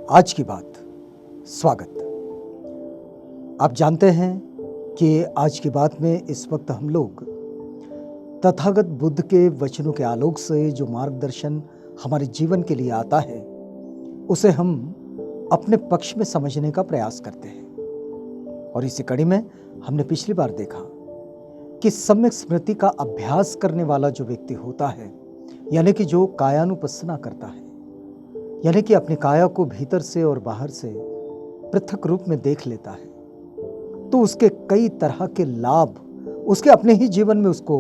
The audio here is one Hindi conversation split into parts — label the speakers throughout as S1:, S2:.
S1: आज की बात। स्वागत। आप जानते हैं कि आज की बात में इस वक्त हम लोग तथागत बुद्ध के वचनों के आलोक से जो मार्गदर्शन हमारे जीवन के लिए आता है उसे हम अपने पक्ष में समझने का प्रयास करते हैं। और इसी कड़ी में हमने पिछली बार देखा कि सम्यक स्मृति का अभ्यास करने वाला जो व्यक्ति होता है, यानी कि जो कायानुपस्सना करता है, यानी कि अपनी काया को भीतर से और बाहर से पृथक रूप में देख लेता है, तो उसके कई तरह के लाभ उसके अपने ही जीवन में उसको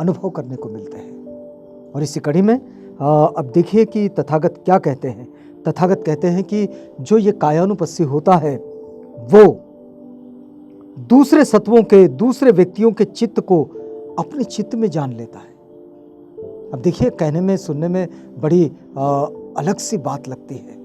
S1: अनुभव करने को मिलते हैं। और इसी कड़ी में अब देखिए कि तथागत क्या कहते हैं। तथागत कहते हैं कि जो ये कायानुपस्सी होता है वो दूसरे सत्वों के, दूसरे व्यक्तियों के चित्त को अपने चित्त में जान लेता है। अब देखिए, कहने में सुनने में बड़ी अलग सी बात लगती है,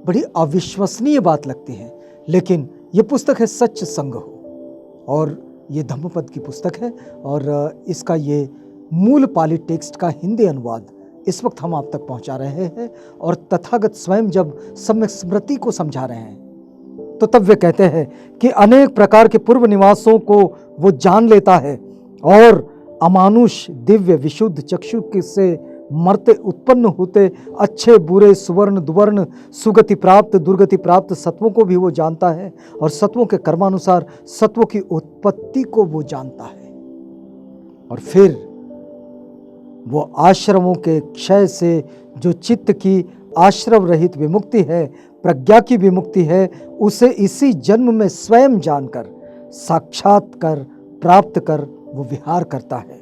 S1: बड़ी अविश्वसनीय बात लगती है, लेकिन ये पुस्तक है सच संग हो, और ये धम्मपद की पुस्तक है और इसका ये मूल पाली टेक्स्ट का हिंदी अनुवाद इस वक्त हम आप तक पहुंचा रहे हैं। और तथागत स्वयं जब सम्यक स्मृति को समझा रहे हैं तो तब वे कहते हैं कि अनेक प्रकार के पूर्व निवासों को वो जान लेता है और अमानुष दिव्य विशुद्ध चक्षु से मरते उत्पन्न होते अच्छे बुरे सुवर्ण दुवर्ण सुगति प्राप्त दुर्गति प्राप्त सत्वों को भी वो जानता है, और सत्वों के कर्मानुसार सत्वों की उत्पत्ति को वो जानता है। और फिर वो आश्रमों के क्षय से जो चित्त की आश्रव रहित विमुक्ति है, प्रज्ञा की विमुक्ति है, उसे इसी जन्म में स्वयं जानकर साक्षात कर प्राप्त कर वो विहार करता है।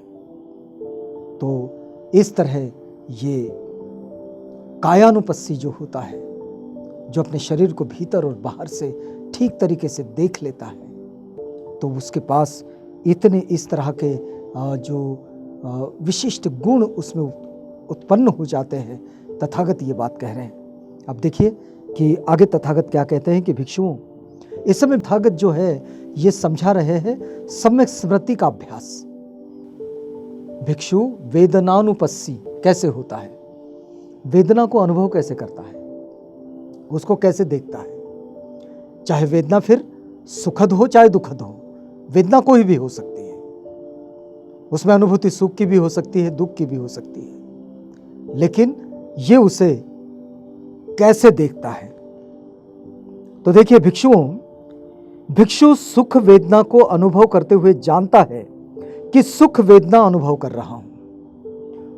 S1: तो इस तरह ये कायानुपस्सी जो होता है, जो अपने शरीर को भीतर और बाहर से ठीक तरीके से देख लेता है, तो उसके पास इतने इस तरह के जो विशिष्ट गुण उसमें उत्पन्न हो जाते हैं। तथागत ये बात कह रहे हैं। अब देखिए कि आगे तथागत क्या कहते हैं कि भिक्षुओं, इस समय तथागत जो है ये समझा रहे हैं सम्यक स्मृति का अभ्यास। भिक्षु वेदनानुपस्सी कैसे होता है, वेदना को अनुभव कैसे करता है, उसको कैसे देखता है। चाहे वेदना फिर सुखद हो चाहे दुखद हो, वेदना कोई भी हो सकती है, उसमें अनुभूति सुख की भी हो सकती है, दुख की भी हो सकती है, लेकिन ये उसे कैसे देखता है। तो देखिए भिक्षु सुख वेदना को अनुभव करते हुए जानता है कि सुख वेदना अनुभव कर रहा हूं,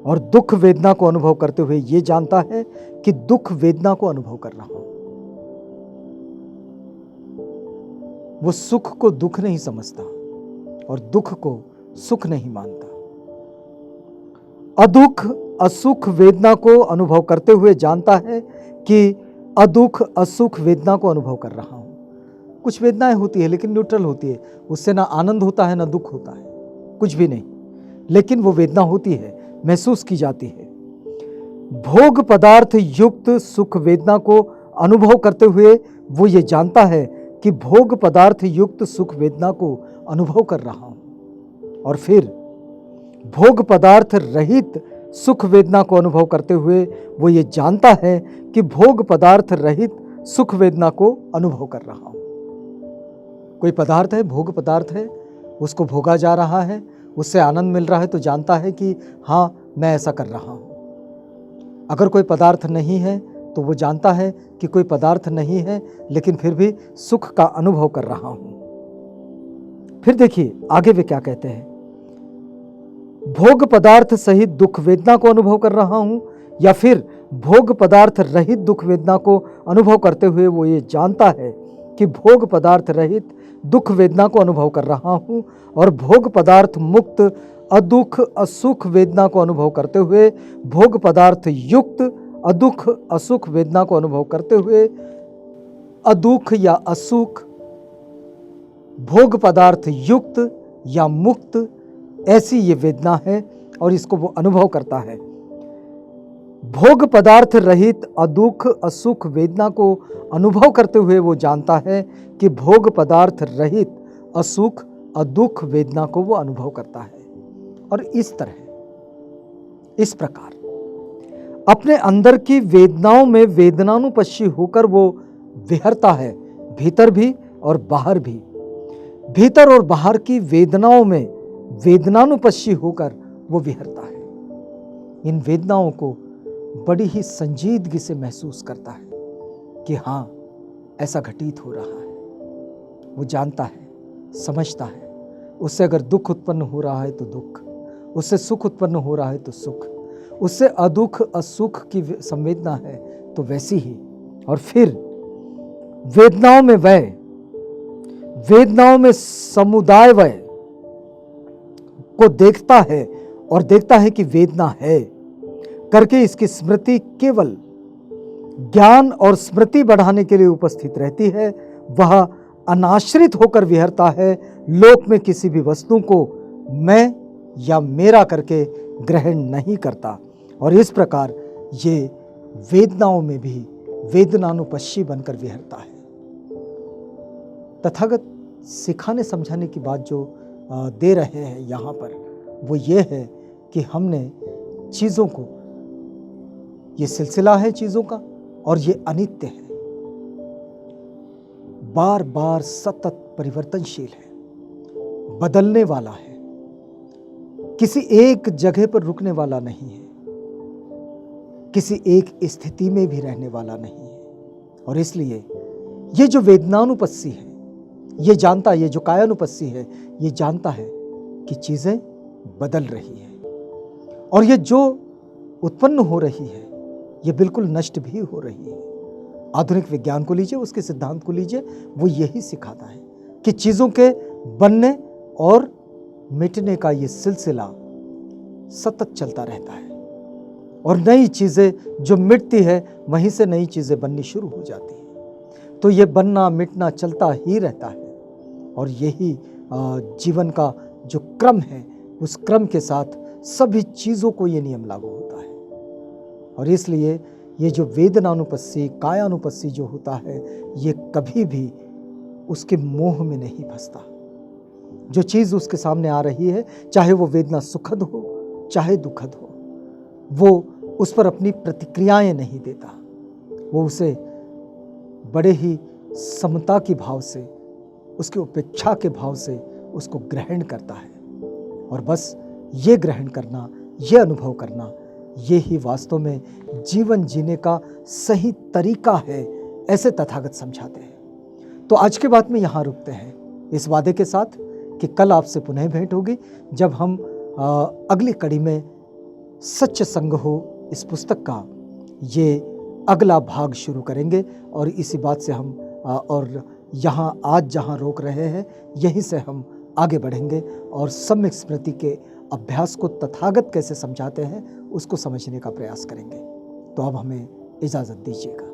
S1: और दुख वेदना को अनुभव करते हुए यह जानता है कि दुख वेदना को अनुभव कर रहा हूं। वो सुख को दुख नहीं समझता और दुख को सुख नहीं मानता। अदुख असुख वेदना को अनुभव करते हुए जानता है कि अदुख असुख वेदना को अनुभव कर रहा हूं। कुछ वेदनाएं होती है लेकिन न्यूट्रल होती है, उससे ना आनंद होता है ना दुख होता है, कुछ भी नहीं, लेकिन वो वेदना होती है, महसूस की जाती है। भोग पदार्थ युक्त सुख वेदना को अनुभव करते हुए वो ये जानता है कि भोग पदार्थ युक्त सुख वेदना को अनुभव कर रहा हूं। और फिर भोग पदार्थ रहित सुख वेदना को अनुभव करते हुए वो ये जानता है कि भोग पदार्थ रहित सुख वेदना को अनुभव कर रहा हूं। कोई पदार्थ है, भोग पदार्थ है, उसको भोगा जा रहा है, उससे आनंद मिल रहा है, तो जानता है कि हाँ मैं ऐसा कर रहा हूं। अगर कोई पदार्थ नहीं है तो वो जानता है कि कोई पदार्थ नहीं है, लेकिन फिर भी सुख का अनुभव कर रहा हूं। फिर देखिए आगे वे क्या कहते हैं, भोग पदार्थ सहित दुख वेदना को अनुभव कर रहा हूं, या फिर भोग पदार्थ रहित दुख वेदना को अनुभव करते हुए वो ये जानता है कि भोग पदार्थ रहित दुख वेदना को अनुभव कर रहा हूं, और भोग पदार्थ मुक्त अदुख असुख वेदना को अनुभव करते हुए भोग पदार्थ युक्त अदुख असुख वेदना को अनुभव करते हुए अदुख या असुख भोग पदार्थ युक्त या मुक्त ऐसी ये वेदना है, और इसको वो अनुभव करता है। भोग पदार्थ रहित अदुख असुख वेदना को अनुभव करते हुए वो जानता है कि भोग पदार्थ रहित असुख अदुख वेदना को वो अनुभव करता है। और इस तरह इस प्रकार अपने अंदर की वेदनाओं में वेदनानुपस्सी होकर वो विहरता है, भीतर भी और बाहर भी। भीतर और बाहर की वेदनाओं में वेदनानुपस्सी होकर वो विहरता है। इन वेदनाओं को बड़ी ही संजीदगी से महसूस करता है कि हाँ, ऐसा घटित हो रहा है। वो जानता है, समझता है, उससे अगर दुख उत्पन्न हो रहा है तो दुख, उससे सुख उत्पन्न हो रहा है तो सुख, उससे अदुख असुख की संवेदना है तो वैसी ही। और फिर वेदनाओं में वय, वेदनाओं में समुदाय वय को देखता है और देखता है कि वेदना है करके इसकी स्मृति केवल ज्ञान और स्मृति बढ़ाने के लिए उपस्थित रहती है। वह अनाश्रित होकर विहरता है, लोक में किसी भी वस्तु को मैं या मेरा करके ग्रहण नहीं करता। और इस प्रकार ये वेदनाओं में भी वेदनानुपस्सी बनकर विहरता है। तथागत सिखाने समझाने की बात जो दे रहे हैं यहाँ पर, वो ये है कि हमने चीज़ों को, ये सिलसिला है चीज़ों का और ये अनित्य है, बार बार सतत परिवर्तनशील है, बदलने वाला है, किसी एक जगह पर रुकने वाला नहीं है, किसी एक स्थिति में भी रहने वाला नहीं है। और इसलिए ये जो वेदनानुपस्सी है, ये जानता है, ये जो कायानुपस्सी है, ये जानता है कि चीज़ें बदल रही है और ये जो उत्पन्न हो रही है ये बिल्कुल नष्ट भी हो रही है। आधुनिक विज्ञान को लीजिए, उसके सिद्धांत को लीजिए, वो यही सिखाता है कि चीज़ों के बनने और मिटने का ये सिलसिला सतत चलता रहता है और नई चीज़ें जो मिटती है वहीं से नई चीज़ें बननी शुरू हो जाती हैं। तो ये बनना मिटना चलता ही रहता है और यही जीवन का जो क्रम है, उस क्रम के साथ सभी चीज़ों को ये नियम लागू होता है। और इसलिए ये जो वेदनानुपस्सी कायानुपस्सी जो होता है, ये कभी भी उसके मोह में नहीं फंसता। जो चीज़ उसके सामने आ रही है, चाहे वो वेदना सुखद हो चाहे दुखद हो, वो उस पर अपनी प्रतिक्रियाएं नहीं देता। वो उसे बड़े ही समता के भाव से, उसकी उपेक्षा के भाव से उसको ग्रहण करता है। और बस ये ग्रहण करना, ये अनुभव करना, ये ही वास्तव में जीवन जीने का सही तरीका है, ऐसे तथागत समझाते हैं। तो आज के बात में यहाँ रुकते हैं, इस वादे के साथ कि कल आपसे पुनः भेंट होगी, जब हम अगली कड़ी में सच्च संग हो इस पुस्तक का ये अगला भाग शुरू करेंगे। और इसी बात से हम और यहाँ आज जहाँ रोक रहे हैं, यहीं से हम आगे बढ़ेंगे और सम्यक स्मृति के अभ्यास को तथागत कैसे समझाते हैं उसको समझने का प्रयास करेंगे। तो अब हमें इजाज़त दीजिएगा।